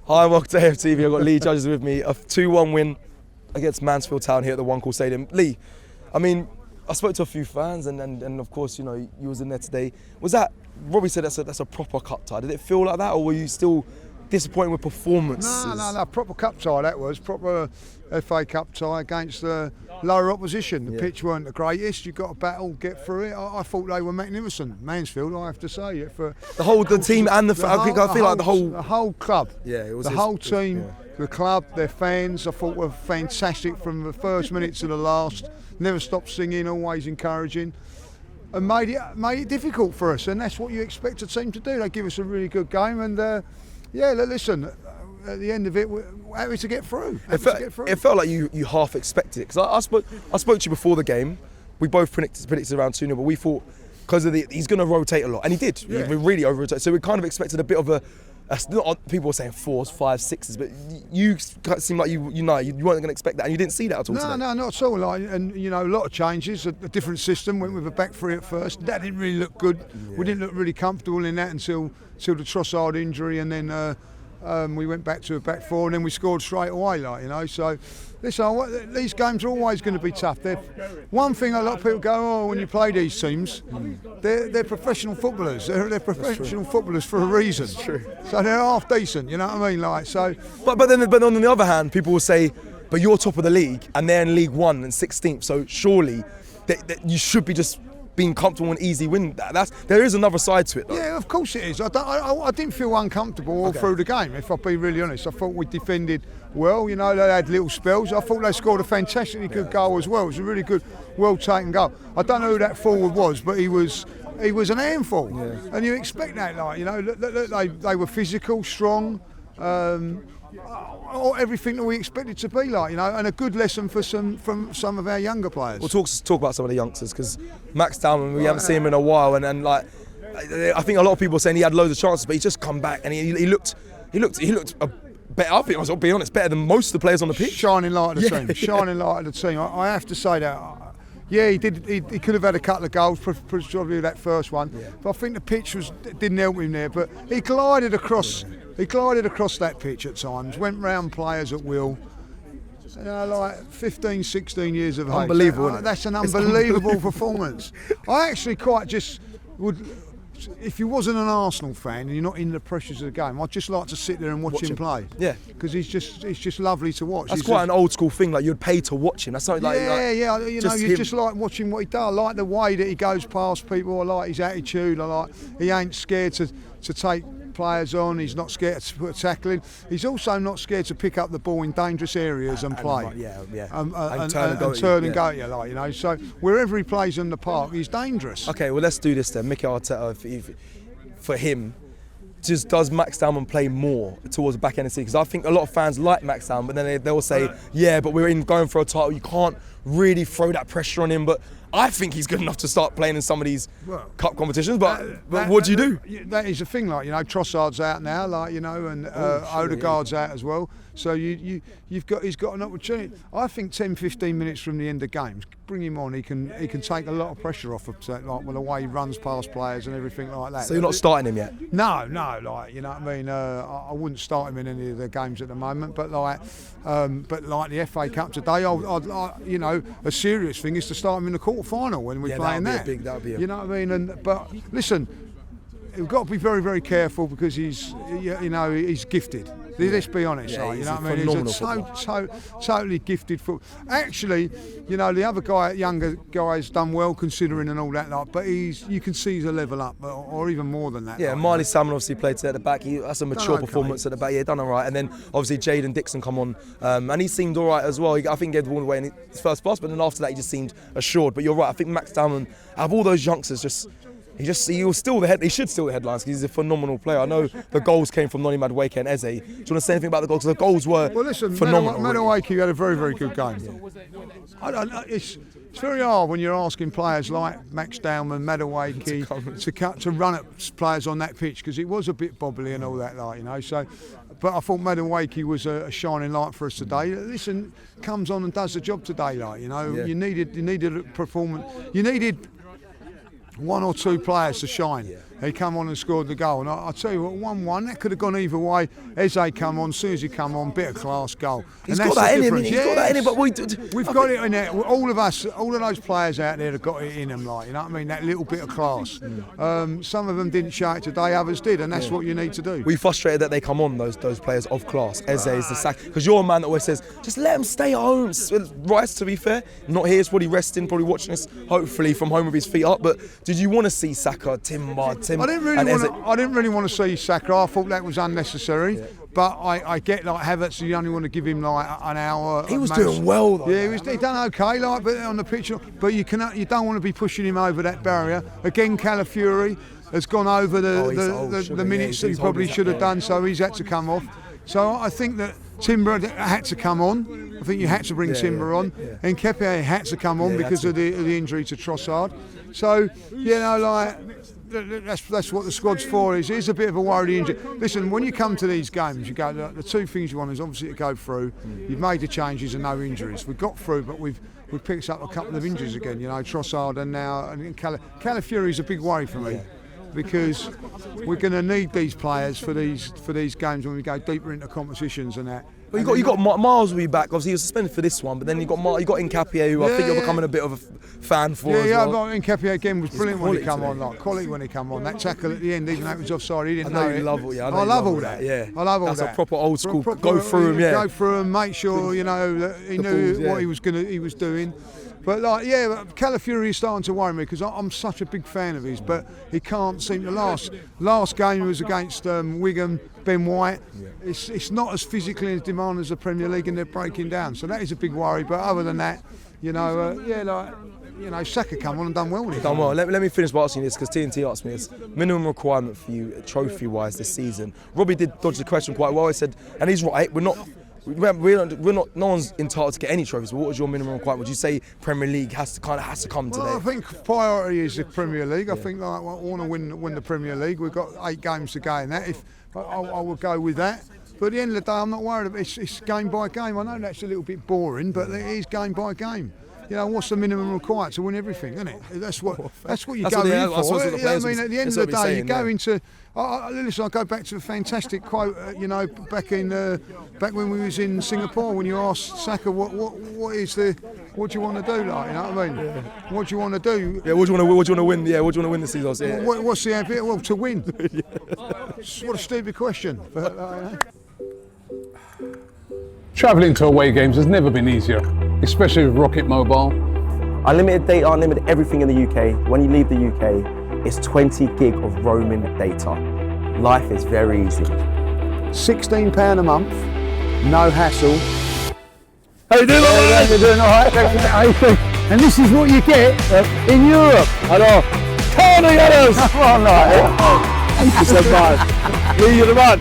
Hi, welcome to AFTV. I've got Lee Judges with me. A 2-1 win against Mansfield Town here at the One Call Stadium. Lee, I mean, I spoke to a few fans and of course, you know, you was in there today. Was that, Robbie said that's a proper cup tie. Did it feel like that, or were you still disappointed with performances? No, proper cup tie that was. Proper FA Cup tie against the lower opposition. The pitch weren't the greatest. You've got to battle, get through it. I thought they were magnificent. Mansfield, I have to say. For the team and the whole club. Yeah, it was the whole team, the club, their fans, I thought were fantastic from the first minute to the last. Never stopped singing, always encouraging. And made it difficult for us, and that's what you expect a team to do. They give us a really good game, and listen, at the end of it, we're happy to get through. It felt like you half expected it, because I spoke to you before the game. We both predicted around 2-0, but we thought because he's going to rotate a lot, and he did. Yeah. He really over-rotated. So we kind of expected a bit of people were saying 4s, 5s, 6s, but you seemed like you weren't going to expect that, and you didn't see that at all today. No, not at all. And you know, a lot of changes, a different system. Went with a back three at first. That didn't really look good. Yeah. We didn't look really comfortable in that until the Trossard injury, and then we went back to a back four, and then we scored straight away. So listen, these games are always going to be tough. One thing a lot of people go, when you play these teams, they're professional footballers. They're professional footballers for a reason. That's true. So they're half decent, you know what I mean? But on the other hand, people will say, but you're top of the league and they're in League One and 16th, so surely that you should be just being comfortable and easy win. There is another side to it, though. Yeah, of course it is. I didn't feel uncomfortable all through the game, if I'll be really honest. I thought we defended well. You know, they had little spells. I thought they scored a fantastically good goal as well. It was a really good, well-taken goal. I don't know who that forward was, but he was an handful. Yeah. And you expect that, they were physical, strong, everything that we expected to be and a good lesson from some of our younger players. We'll talk about some of the youngsters, because Max Dowman, we haven't seen him in a while, and I think a lot of people are saying he had loads of chances, but he's just come back and he looked better. I think, I'll be honest, better than most of the players on the pitch. Shining light of the team. Shining light of the team. I have to say that. Yeah, he did. He could have had a couple of goals, probably that first one. Yeah. But I think the pitch didn't help him there. But he glided across. He glided across that pitch at times. Went round players at will. 15, 16 years of age. Unbelievable. That's an unbelievable performance. I actually would. If you wasn't an Arsenal fan and you're not in the pressures of the game, I'd just like to sit there and watch him play. Yeah, because he's just lovely to watch. That's quite an old school thing. Like, you'd pay to watch him. That's something you just like watching what he does. I like the way that he goes past people. I like his attitude. He ain't scared to take players on. He's not scared to put a tackle in. He's also not scared to pick up the ball in dangerous areas and play. And turn and go. So wherever he plays in the park, he's dangerous. Okay, well, let's do this then. Mikel Arteta, for him, just does Max Dowman play more towards the back end of the season? Because I think a lot of fans like Max Dowman, but then they'll say, but we're going for a title. You can't really throw that pressure on him. But I think he's good enough to start playing in some of these cup competitions. But what do you do? That is the thing, Trossard's out now, and Odegaard's out as well. So he's got an opportunity. I think 10, 15 minutes from the end of games, bring him on. He can take a lot of pressure off of the way he runs past players and everything like that. So you're not starting him yet? No, you know what I mean. I wouldn't start him in any of the games at the moment. But the FA Cup today, a serious thing is to start him in the quarter-final when we're playing that. That would be you know what I mean? But listen, we've got to be very, very careful because he's gifted. Let's be honest, you know what I mean? He's a totally gifted footballer. Actually, the other younger guy's done well considering and all that, but you can see he's a level up, or even more than that. Yeah, Marley Salmon obviously played today at the back. That's a mature performance at the back. Yeah, done all right. And then obviously Jaden Dixon come on, and he seemed all right as well. I think he gave the ball away in his first pass, but then after that he just seemed assured. But you're right. I think Max Dowman, out of all those youngsters, he should steal the headlines because he's a phenomenal player. I know the goals came from Noni Madueke and Eze. Do you want to say anything about the goals? Because the goals were phenomenal. Madueke had a very, very good game. Yeah. It's very hard when you're asking players like Max Dowman, Madueke to run at players on that pitch, because it was a bit bobbly and all that, So, but I thought Madueke was a shining light for us today. Listen, comes on and does the job today, You needed a performance. You needed one or two players to shine. He come on and scored the goal. And I tell you what, 1-1, that could have gone either way. Eze come on, as soon as he come on, bit of class goal. He's got that in him. He's got that in him. But we've got it in there. All of us, all of those players out there have got it in them, like, you know what I mean? That little bit of class. Some of them didn't show it today, others did, and that's what you need to do. We frustrated that they come on, those players of class. Eze is the sack, because you're a man that always says, just let them stay at home. Rice, to be fair, not here. He's probably resting, probably watching us, hopefully from home with his feet up. But did you want to see Saka, Tim? I didn't really want to see Saka. I thought that was unnecessary. Yeah. But I get like Havertz, you only want to give him like an hour. He was doing well though. Yeah, he done okay, like, but on the pitch. But you don't want to be pushing him over that barrier. Again, Calafiori has gone over the minutes that he probably should have done, so he's had to come off. So I think that Timber had to come on. I think you had to bring Timber on, and Kepa had to come on because of the injury to Trossard. So like. That's what the squad's for. Is a bit of a worry injury. Listen, when you come to these games, you go. The two things you want is obviously to go through. You've made the changes and no injuries. We've got through, but we've picked up a couple of injuries again. You know, Trossard and now Calafiori is a big worry for me. Because we're going to need these players for these games when we go deeper into competitions and that. Well, you got Miles will be back. Obviously, he was suspended for this one, but then you got Nketiah, who I think you're becoming a bit of a fan for. Yeah, Nketiah again was brilliant when he come on. Like quality when he come on. That tackle at the end, even though it was offside, he didn't know it. I love all that. Yeah, I love all that. That's a proper old school. Go through him. Go through him. Make sure that he knew what he was doing. But Calafiori is starting to worry me because I'm such a big fan of his, but he can't seem to last. Last game was against Wigan, Ben White. It's not as physically as demanding as the Premier League, and they're breaking down. So that is a big worry. But other than that, Saka come on and done well with it. Done well. Let me finish by asking you this, because TNT asked me this. Minimum requirement for you, trophy-wise, this season. Robbie did dodge the question quite well. He said, and he's right. We're not. No one's entitled to get any trophies. But what was your minimum requirement? Would you say Premier League has to come today? Well, I think priority is the Premier League. I think I want to win the Premier League. We've got 8 games to go in that. If I will go with that. But at the end of the day, I'm not worried about it. It's game by game. I know that's a little bit boring, but it is game by game. You know, what's the minimum required to win everything, isn't it? That's what you go in for. I mean, at the end of the day, you go into. Listen, I go back to a fantastic quote. Back when we was in Singapore, when you asked Saka, what do you want to do? Like, you know what I mean? Yeah. What do you want to do? Yeah, what do you want to win? Yeah, what do you want to win this season? Yeah. What's the idea? Well, to win. What a stupid question. But, Travelling to away games has never been easier, especially with Rocket Mobile. Unlimited data, unlimited everything in the UK. When you leave the UK, it's 20 gig of roaming data. Life is very easy. £16 a month, no hassle. How you doing? You're doing all right? And this is what you get in Europe. I know. Tony Ellis! Come on, like. You're the man.